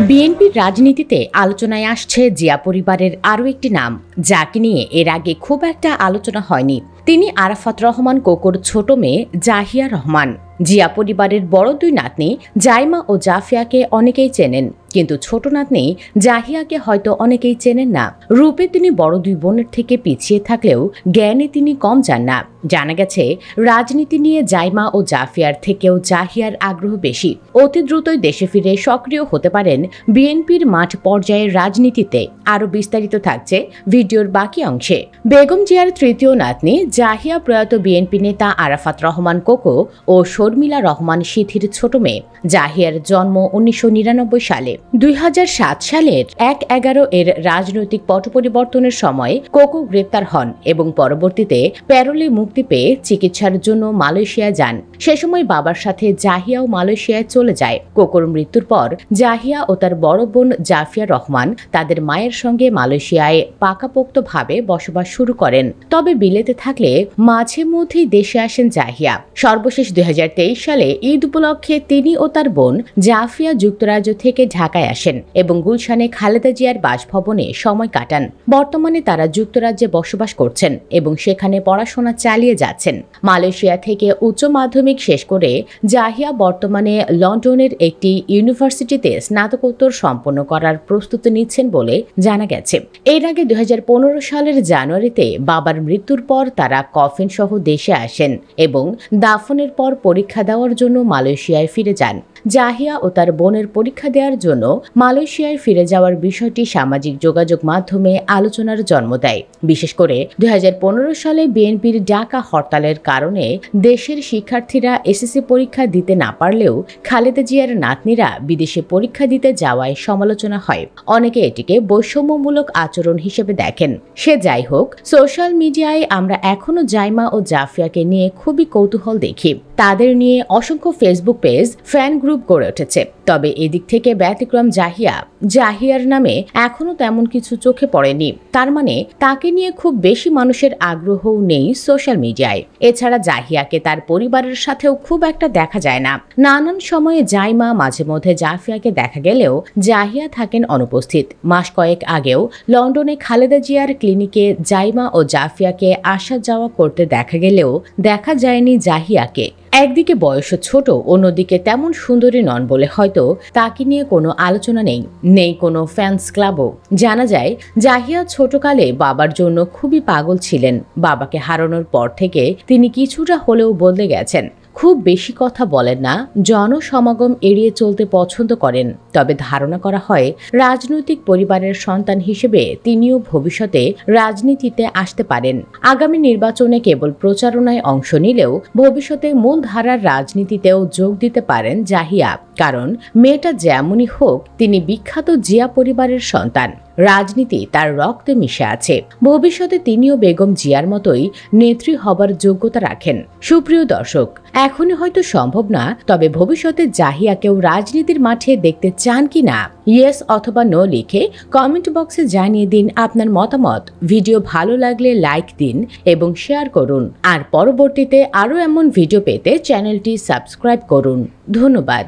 বিএনপির রাজনীতিতে আলোচনায় আসছে জিয়া পরিবারের আরও একটি নাম, যাকে নিয়ে এর আগে খুব একটা আলোচনা হয়নি। তিনি আরাফাত রহমান কোকোর ছোট মেয়ে জাহিয়া রহমান। জিয়া পরিবারের বড় দুই নাতনি জাইমা ও জাফিয়াকে অনেকেই চেনেন, কিন্তু ছোট নাতনি জাহিয়াকে হয়তো অনেকেই চেনেন না। রূপে তিনি বড় দুই বোনের থেকে পিছিয়ে থাকলেও জ্ঞানে তিনি কম যান না। জানা গেছে, রাজনীতি নিয়ে জাইমা ও জাফিয়ার থেকেও জাহিয়ার আগ্রহ বেশি। অতি দ্রুতই দেশে ফিরে সক্রিয় হতে পারেন বিএনপির মাঠ পর্যায়ের রাজনীতিতে। আরও বিস্তারিত থাকছে ভিডিওর বাকি অংশে। বেগম জিয়ার তৃতীয় নাতনি জাহিয়া প্রয়াত বিএনপি নেতা আরাফাত রহমান কোকো ও শর্মিলা রহমান সিথির ছোট মেয়ে। জাহিয়ার জন্ম 1999 সালে। 2007 সালের 1/11 এর রাজনৈতিক পট পরিবর্তনের সময় কোকো গ্রেপ্তার হন এবং পরবর্তীতে প্যারোলে মুক্তি পেয়ে চিকিৎসার জন্য মালয়েশিয়া যান। সে সময় বাবার সাথে জাহিয়াও মালয়েশিয়ায় চলে যায়। কোকোর মৃত্যুর পর জাহিয়া ও তার বড় বোন জাফিয়া রহমান তাদের মায়ের সঙ্গে মালয়েশিয়ায় পাকাপোক্তভাবে বসবাস শুরু করেন। তবে বিলেতে থাকলে মাঝে মধ্যেই দেশে আসেন জাহিয়া। সর্বশেষ 2023 সালে ঈদ উপলক্ষে তিনি ও তার বোন জাফিয়া যুক্তরাজ্য থেকে ঢাকায় আসেন এবং গুলশানে খালেদা জিয়ার বাসভবনে সময় কাটান। বর্তমানে তারা যুক্তরাজ্যে বসবাস করছেন এবং সেখানে পড়াশোনা চালিয়ে যাচ্ছেন। মালয়েশিয়া থেকে উচ্চ মাধ্যমিক শেষ করে জাহিয়া বর্তমানে লন্ডনের একটি ইউনিভার্সিটিতে স্নাতকোত্তর সম্পন্ন করার প্রস্তুতি নিচ্ছেন বলে জানা গেছে। এর আগে 2015 সালের জানুয়ারিতে বাবার মৃত্যুর পর তারা কফিন সহ দেশে আসেন এবং দাফনের পর পরীক্ষা দেওয়ার জন্য মালয়েশিয়ায় ফিরে যান। জাহিয়া ও তার বোনের পরীক্ষা দেওয়ার জন্য মালয়েশিয়ায় ফিরে যাওয়ার বিষয়টি সামাজিক যোগাযোগ মাধ্যমে আলোচনার জন্ম দেয়। বিশেষ করে 2015 সালে বিএনপির ডাকা হরতালের কারণে দেশের শিক্ষার্থীরা এসএসসি পরীক্ষা দিতে না পারলেও খালেদা জিয়ার নাতনিরা বিদেশে পরীক্ষা দিতে যাওয়ায় সমালোচনা হয়। অনেকে এটিকে বৈষম্যমূলক আচরণ হিসেবে দেখেন। সে যাই হোক, সোশ্যাল মিডিয়ায় আমরা এখনো জাইমা ও জাফিয়াকে নিয়ে খুবই কৌতূহল দেখি। তাদের নিয়ে অসংখ্য ফেসবুক পেজ, ফ্যান গ্রুপ গড়ে উঠেছে। তবে এদিক থেকে ব্যতিক্রম জাহিয়ার নামে এখনো তেমন কিছু চোখে পড়েনি। তার মানে তাকে নিয়ে খুব বেশি মানুষের আগ্রহও নেই সোশ্যাল মিডিয়ায়। এছাড়া জাহিয়াকে তার পরিবারের সাথেও খুব একটা দেখা যায় না। নানান সময়ে জাইমা, মাঝে মধ্যে জাফিয়াকে দেখা গেলেও জাহিয়া থাকেন অনুপস্থিত। মাস কয়েক আগেও লন্ডনে খালেদা জিয়ার ক্লিনিকে জাইমা ও জাফিয়াকে আসা যাওয়া করতে দেখা গেলেও দেখা যায়নি জাহিয়াকে। একদিকে বয়স ছোট, অন্যদিকে তেমন সুন্দরী নন বলে হয়তো তাকে নিয়ে কোনো আলোচনা নেই কোনো ফ্যান্স ক্লাবও। জানা যায়, জাহিয়া ছোটকালে বাবার জন্য খুবই পাগল ছিলেন। বাবাকে হারানোর পর থেকে তিনি কিছুটা হলেও বদলে গেছেন। খুব বেশি কথা বলেন না, জনসমাগম এড়িয়ে চলতে পছন্দ করেন। তবে ধারণা করা হয়, রাজনৈতিক পরিবারের সন্তান হিসেবে তিনিও ভবিষ্যতে রাজনীতিতে আসতে পারেন। আগামী নির্বাচনে কেবল প্রচারণায় অংশ নিলেও ভবিষ্যতে মূলধারার রাজনীতিতেও যোগ দিতে পারেন জাহিয়া। কারণ মেয়েটা যেমনই হোক, তিনি বিখ্যাত জিয়া পরিবারের সন্তান। রাজনীতি তার রক্তে মিশে আছে। ভবিষ্যতে তিনিও বেগম জিয়ার মতোই নেত্রী হবার যোগ্যতা রাখেন। সুপ্রিয় দর্শক, এখনই হয়তো সম্ভব না, তবে ভবিষ্যতে জাহিয়াকেও রাজনীতির মাঠে দেখতে চান কি না, ইয়েস অথবা নো লিখে কমেন্ট বক্সে জানিয়ে দিন আপনার মতামত। ভিডিও ভালো লাগলে লাইক দিন এবং শেয়ার করুন। আর পরবর্তীতে আরও এমন ভিডিও পেতে চ্যানেলটি সাবস্ক্রাইব করুন। ধন্যবাদ।